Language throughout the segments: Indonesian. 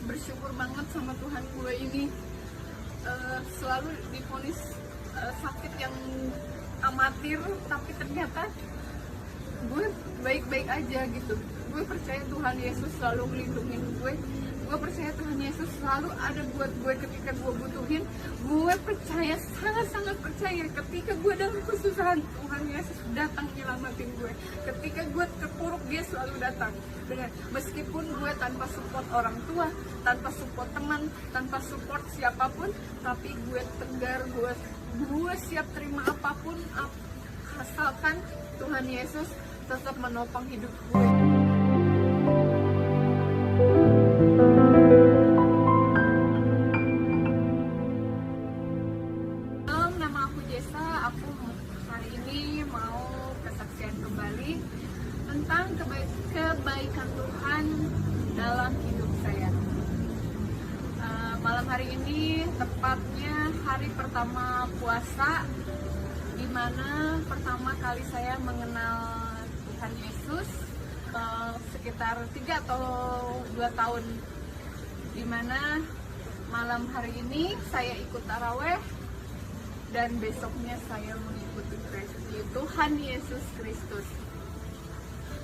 bersyukur banget sama Tuhan. Gue ini selalu divonis sakit yang amatir, tapi ternyata gue baik-baik aja gitu. Gue percaya Tuhan Yesus selalu melindungi gue. Gue percaya Tuhan Yesus selalu ada buat gue ketika gue butuhin. Gue percaya, sangat-sangat percaya, ketika gue dalam kesusahan, Tuhan Yesus datang nyelamatin gue. Ketika gue terpuruk, dia selalu datang. Dengan meskipun gue tanpa support orang tua, tanpa support teman, tanpa support siapapun, tapi gue tegar, gue siap terima apapun, asalkan Tuhan Yesus tetap menopang hidup gue. Nama aku Jessa. Aku hari ini mau kesaksian kembali tentang kebaikan Tuhan dalam hidup saya. Malam hari ini tepatnya hari pertama puasa, di mana pertama kali saya mengenal Tuhan Yesus, sekitar 3 atau 2 tahun, di mana malam hari ini saya ikut taraweh dan besoknya saya mengikuti Tuhan Yesus Kristus.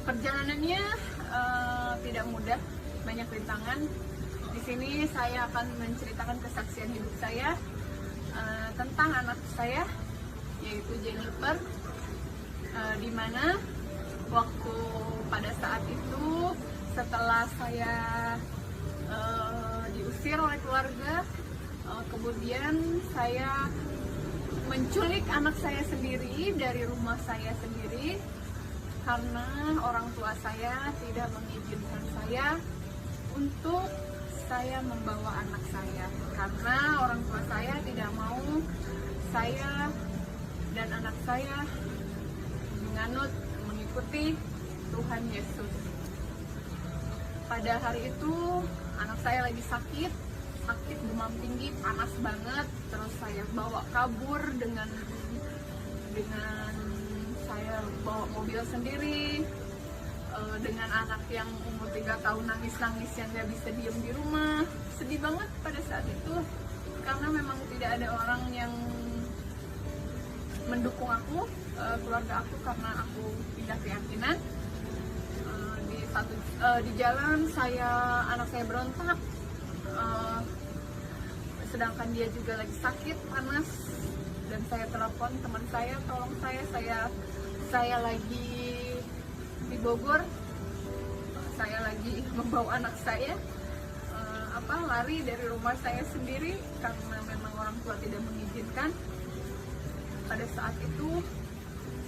Perjalanannya tidak mudah, banyak rintangan. Di sini saya akan menceritakan kesaksian hidup saya tentang anak saya, yaitu Jennifer, di mana waktu pada saat itu setelah saya diusir oleh keluarga, kemudian saya menculik anak saya sendiri dari rumah saya sendiri karena orang tua saya tidak mengizinkan saya untuk saya membawa anak saya, karena orang tua saya tidak mau saya dan anak saya mengikuti Tuhan Yesus. Pada hari itu anak saya lagi sakit demam tinggi, panas banget. Terus saya bawa kabur dengan saya bawa mobil sendiri, dengan anak yang umur 3 tahun nangis-nangis yang gak bisa diem di rumah. Sedih banget pada saat itu, karena memang tidak ada orang yang mendukung aku, keluarga aku, karena aku pindah keyakinan. Di jalan anak saya berontak, sedangkan dia juga lagi sakit, panas, dan saya telepon teman saya, tolong saya lagi di Bogor, saya lagi membawa anak saya lari dari rumah saya sendiri karena memang orang tua tidak mengizinkan. Pada saat itu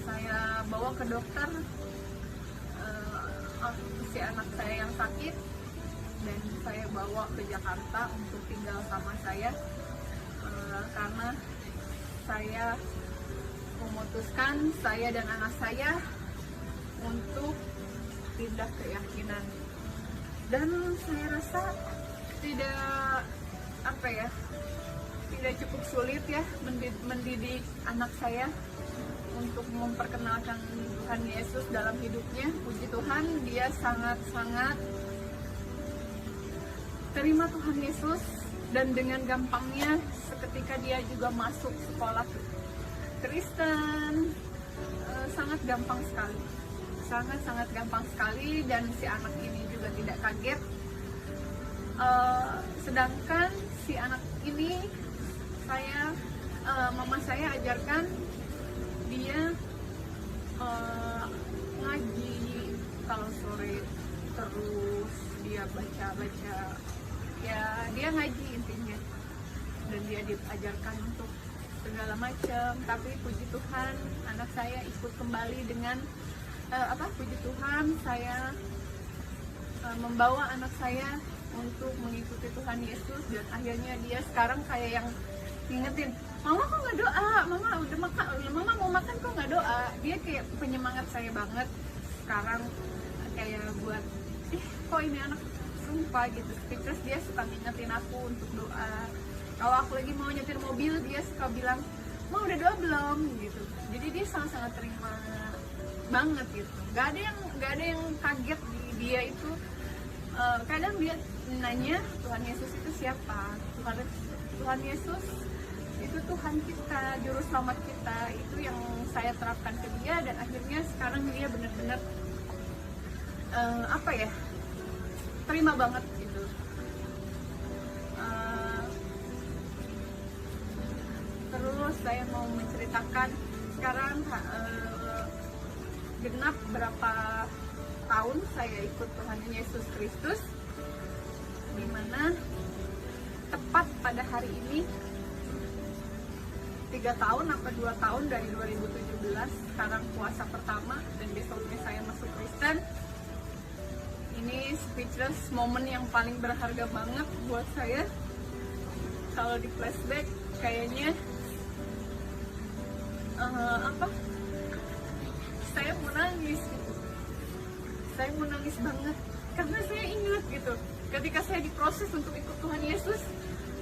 saya bawa ke dokter si anak saya yang sakit, dan saya bawa ke Jakarta untuk tinggal sama saya, karena saya memutuskan saya dan anak saya untuk pindah keyakinan. Dan saya rasa tidak cukup sulit ya mendidik anak saya untuk memperkenalkan Tuhan Yesus dalam hidupnya. Puji Tuhan, dia sangat-sangat terima Tuhan Yesus, dan dengan gampangnya seketika dia juga masuk sekolah Kristen. Sangat gampang sekali, sangat gampang sekali, dan si anak ini juga tidak kaget. Sedangkan si anak ini mama saya ajarkan dia ngaji kalau sore, terus dia baca ya, dia ngaji intinya, dan dia diajarkan untuk segala macam. Tapi puji Tuhan, anak saya ikut kembali dengan puji Tuhan, saya membawa anak saya untuk mengikuti Tuhan Yesus, dan akhirnya dia sekarang kayak yang ngingetin, mama kok nggak doa, mama udah makan, mama mau makan kok nggak doa. Dia kayak penyemangat saya banget sekarang, kayak buat kok ini anak sumpah gitu. Terus dia suka ngingetin aku untuk doa. Kalau aku lagi mau nyetir mobil, dia suka bilang, ma udah doa belum gitu. Jadi dia sangat terima banget gitu. Gak ada yang kaget di dia itu. Kadang dia nanya Tuhan Yesus itu siapa. Tuhan Yesus itu Tuhan kita, juru selamat kita. Itu yang saya terapkan ke dia, dan akhirnya sekarang dia benar-benar terima banget gitu. Terus saya mau menceritakan sekarang genap berapa tahun saya ikut Tuhan Yesus Kristus, dimana tepat pada hari ini 3 tahun apa 2 tahun dari 2017, sekarang puasa pertama dan besoknya saya masuk Kristen. Ini speechless, momen yang paling berharga banget buat saya. Kalau di flashback kayaknya saya mau nangis gitu. Saya mau nangis banget karena saya ingat gitu, ketika saya diproses untuk ikut Tuhan Yesus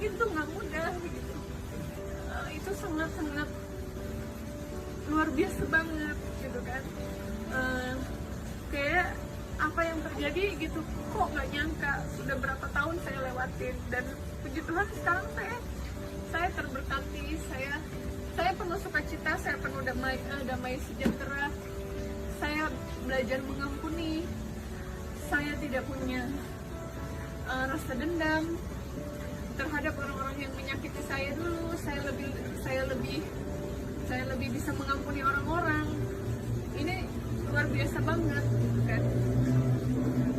itu nggak mudah gitu. Itu sangat-sangat luar biasa banget gitu kan. Kayak apa yang terjadi gitu, kok nggak nyangka sudah berapa tahun saya lewatin, dan puji Tuhan sekarang saya terberkati, saya penuh sukacita, saya penuh damai sejahtera, saya belajar mengampuni, saya tidak punya rasa dendam terhadap orang-orang yang menyakiti saya dulu. Saya lebih bisa mengampuni orang-orang. Ini luar biasa banget kan.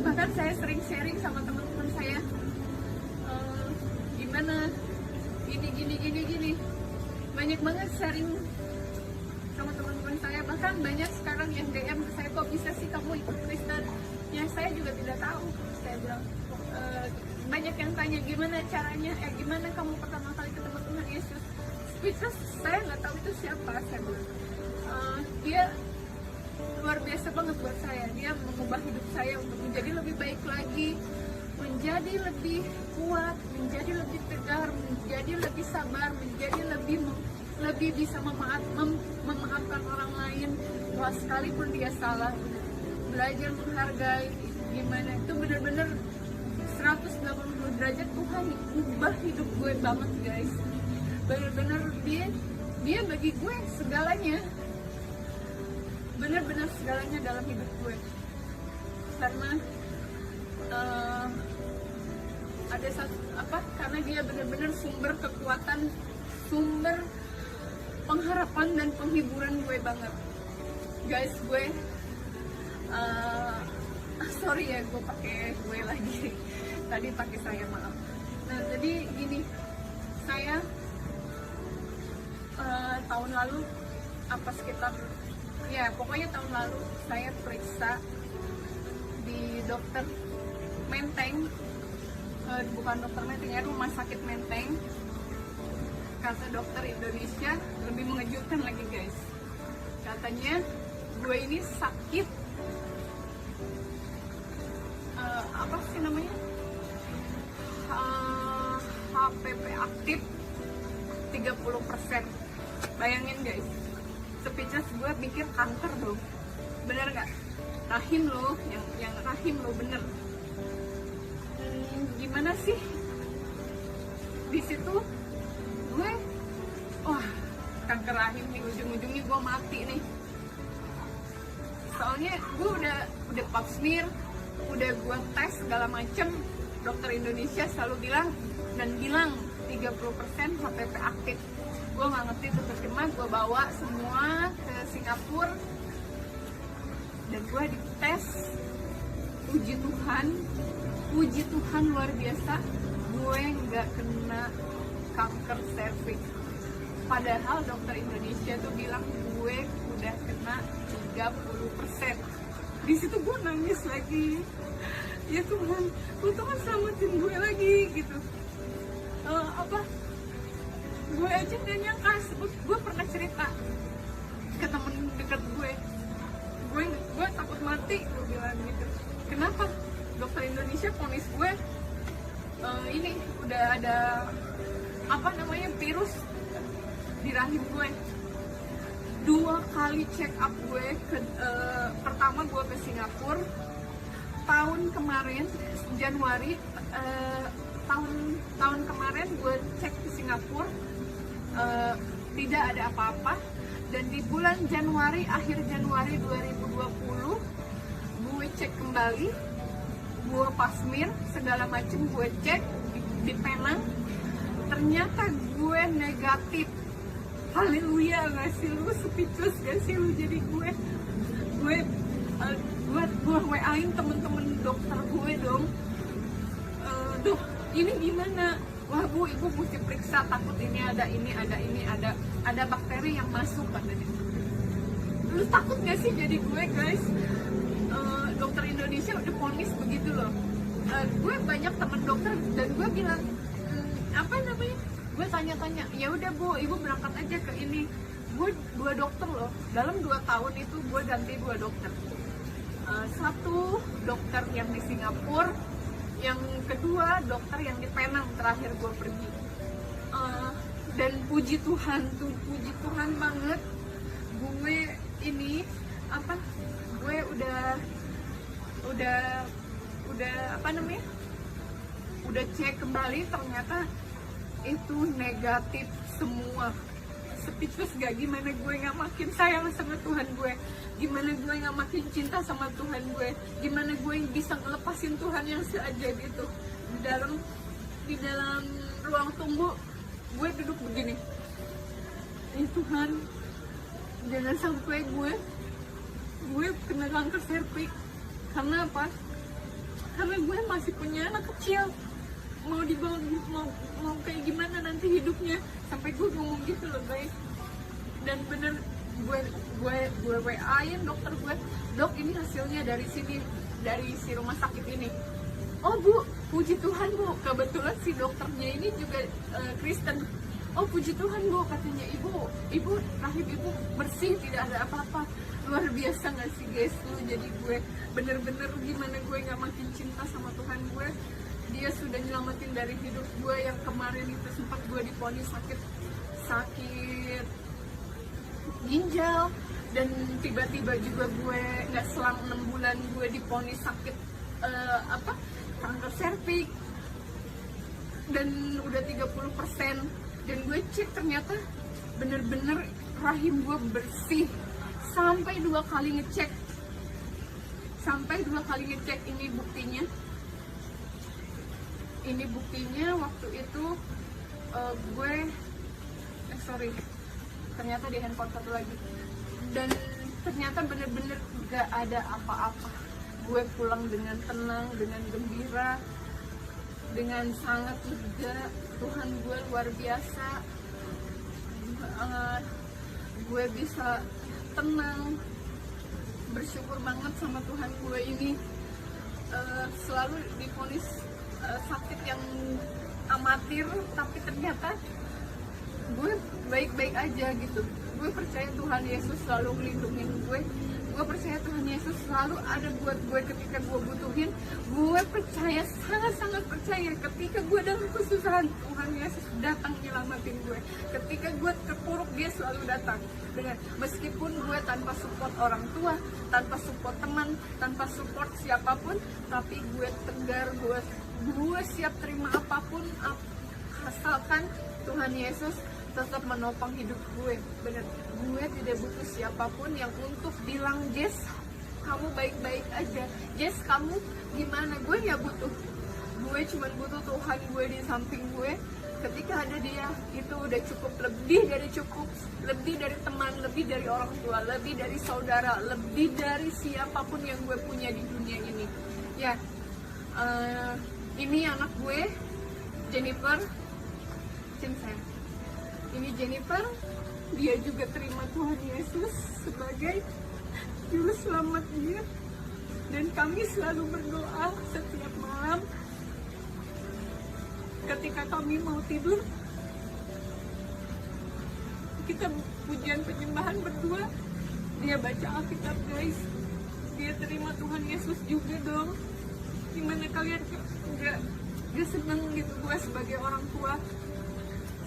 Bahkan saya sering sharing sama teman-teman saya, gimana gini, banyak banget sharing sama teman-teman saya. Bahkan banyak sekarang yang DM ke saya, kok bisa sih kamu ikut Kristen? Ya saya juga tidak tahu. Saya bilang, banyak yang tanya gimana caranya, gimana kamu pertama kali ketemu Tuhan Yesus? Speechless, saya nggak tahu itu siapa. Saya bilang, dia luar biasa banget buat saya. Dia mengubah hidup saya untuk menjadi lebih baik lagi, menjadi lebih kuat, menjadi lebih tegar, menjadi lebih sabar, menjadi lebih bisa memaafkan orang lain, bahwa sekalipun dia salah, belajar menghargai. Gimana itu benar-benar 180 derajat Tuhan ubah hidup gue banget guys. Benar-benar dia bagi gue segalanya, benar-benar segalanya dalam hidup gue. Karena ada satu karena dia benar-benar sumber kekuatan, sumber pengharapan dan penghiburan gue banget guys. Gue sorry ya, gue pakai gue lagi, tadi pakai saya, maaf. Nah jadi gini, saya tahun lalu pokoknya tahun lalu saya periksa di dokter Menteng, bukan dokter Menteng ya, rumah sakit Menteng. Kata dokter Indonesia lebih mengejutkan lagi guys, katanya gue ini sakit apa sih namanya, HPV aktif 30%. Bayangin guys, speechless gue mikir kanker dong, bener nggak? Rahim lo, yang rahim lo, bener. Gimana sih di situ gue, wah kanker rahim nih, ujung-ujungnya gue mati nih. Soalnya gue udah pap smear, udah gue tes segala macem, dokter Indonesia selalu bilang 30% HPV aktif. Gue nggak ngerti itu terjemah, gue bawa semua ke Singapura dan gue dites. Puji Tuhan luar biasa, gue nggak kena kanker serviks. Padahal dokter Indonesia tuh bilang gue udah kena 30%. Di situ gue nangis lagi, ya Tuhan, lu tuh kan selamatin gue lagi gitu. Gue aja gak nyangka, gue pernah cerita ke temen dekat gue takut mati, gue bilang gitu. Kenapa? Dokter Indonesia vonis gue ini udah ada virus di rahim gue. 2 kali check up gue pertama gue ke Singapura, tahun kemarin Januari, tahun kemarin gue cek ke Singapura, tidak ada apa-apa. Dan di bulan Januari, akhir Januari 2020, gue cek kembali, gue pasmir segala macem, gue cek di Penang, ternyata gue negatif. Haleluya, nggak sih lu? Speechless gak sih lu? Jadi gue WA-in temen-temen dokter gue dong. Dok, ini gimana? Wah bu, ibu mesti periksa, takut ini ada bakteri yang masuk katanya. Lu takut gak sih jadi gue, guys? Dokter Indonesia udah vonis begitu loh. Gue banyak temen dokter dan gue bilang, apa namanya? Gue tanya-tanya, ya udah bu, ibu berangkat aja ke ini. Gue 2 dokter loh, dalam 2 tahun itu gue ganti 2 dokter. Satu dokter yang di Singapura, yang kedua dokter yang di Penang terakhir gue pergi. Dan puji Tuhan banget, gue ini apa? Gue udah apa namanya? Udah cek kembali, ternyata itu negatif semua. Speechless gak? Gimana gue gak makin sayang sama Tuhan gue, gimana gue gak makin cinta sama Tuhan gue, gimana gue bisa ngelepasin Tuhan yang seajaib itu. Di dalam ruang tunggu gue duduk begini, Tuhan jangan sampai gue kena kanker serviks. Karena apa? Karena gue masih punya anak kecil, mau dibawa, mau kayak gimana nanti hidupnya. Sampai gue ngomong gitu loh guys. Dan bener gue WA-in dokter gue, dok ini hasilnya dari sini, dari si rumah sakit ini. Oh bu, puji Tuhan bu, kebetulan si dokternya ini juga Kristen. Oh puji Tuhan bu, katanya ibu rahim ibu bersih, tidak ada apa-apa. Luar biasa gak sih guys lu? Jadi gue bener-bener gimana gue gak makin cinta sama Tuhan gue. Dia sudah nyelamatin dari hidup gue yang kemarin itu sempat gue divonis sakit ginjal, dan tiba-tiba juga gue nggak selang 6 bulan gue divonis sakit kanker serviks, dan udah 30%. Dan gue cek ternyata bener-bener rahim gue bersih. Sampai 2 kali ngecek. Ini buktinya waktu itu ternyata di handphone satu lagi, dan ternyata bener-bener gak ada apa-apa. Gue pulang dengan tenang, dengan gembira, dengan sangat lega. Tuhan gue luar biasa. Gue bisa tenang, bersyukur banget sama Tuhan gue ini. Selalu divonis sakit yang amatir, tapi ternyata gue baik-baik aja gitu. Gue percaya Tuhan Yesus selalu melindungi gue. Gue percaya Tuhan Yesus selalu ada buat gue ketika gue butuhin. Gue percaya, sangat-sangat percaya, ketika gue dalam kesusahan, Tuhan Yesus datang nyelamatin gue. Ketika gue terpuruk, dia selalu datang. Meskipun gue tanpa support orang tua, tanpa support teman, tanpa support siapapun, tapi gue tegar, gue siap terima apapun, asalkan Tuhan Yesus tetap menopang hidup gue. Bener, gue tidak butuh siapapun yang untuk bilang, Jess, kamu baik-baik aja, Jess, kamu gimana. Gue gak butuh. Gue cuma butuh Tuhan gue di samping gue. Ketika ada dia, itu udah cukup. Lebih dari cukup, lebih dari teman, lebih dari orang tua, lebih dari saudara, lebih dari siapapun yang gue punya di dunia ini. Ya, ini anak gue, Jennifer. Ini Jennifer, dia juga terima Tuhan Yesus sebagai juru selamat dia. Dan kami selalu berdoa setiap malam. Ketika kami mau tidur, kita pujian penyembahan berdua. Dia baca Alkitab guys. Dia terima Tuhan Yesus juga dong. Gimana kalian gak seneng gitu gue sebagai orang tua?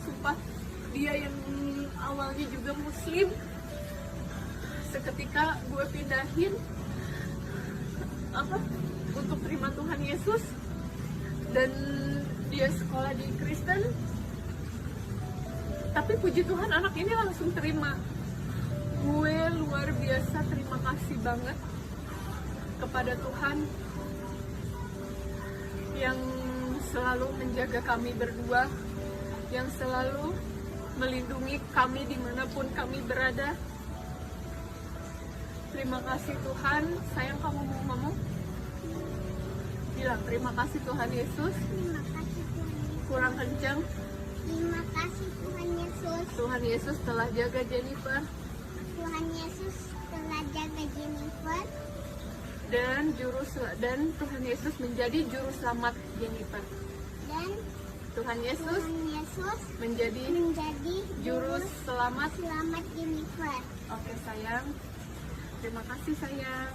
Sumpah, dia yang awalnya juga muslim, seketika gue pindahin untuk terima Tuhan Yesus, dan dia sekolah di Kristen. Tapi puji Tuhan anak ini langsung terima. Gue luar biasa terima kasih banget kepada Tuhan yang selalu menjaga kami berdua, yang selalu melindungi kami dimanapun kami berada. Terima kasih Tuhan. Sayang, kamu mau ngomong? Bilang terima kasih Tuhan Yesus. Terima kasih Tuhan Yesus. Kurang kencang. Terima kasih Tuhan Yesus. Tuhan Yesus telah jaga Jennifer. Tuhan Yesus telah jaga Jennifer. Dan Tuhan Yesus menjadi juru selamat Jennifer. Dan Tuhan Yesus menjadi juru selamat Jennifer. Oke sayang. Terima kasih sayang.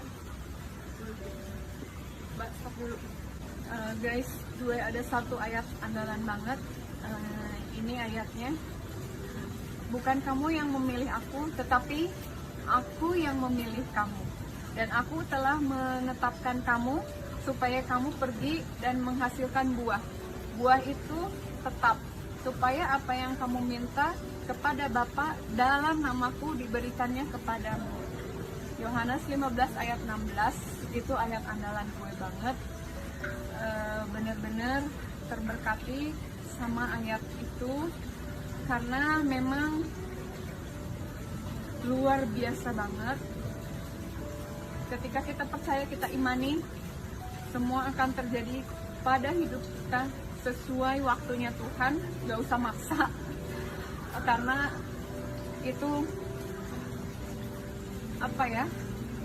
Mbak, stop dulu. Guys, gue ada satu ayat andalan banget. Ini ayatnya. Bukan kamu yang memilih aku, tetapi aku yang memilih kamu. Dan aku telah menetapkan kamu supaya kamu pergi dan menghasilkan buah. Buah itu tetap, supaya apa yang kamu minta kepada Bapa dalam namaku diberikannya kepadamu. Yohanes 15 ayat 16, itu ayat andalan gue banget. Bener-bener terberkati sama ayat itu, karena memang luar biasa banget. Ketika kita percaya, kita imani, semua akan terjadi pada hidup kita sesuai waktunya Tuhan. Gak usah maksa, karena itu apa ya,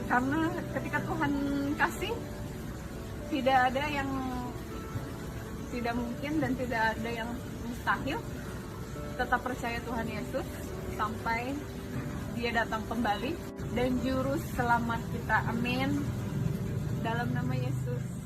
karena ketika Tuhan kasih, tidak ada yang tidak mungkin dan tidak ada yang mustahil. Tetap percaya Tuhan Yesus sampai dia datang kembali dan juru selamat kita. Amin. Dalam nama Yesus.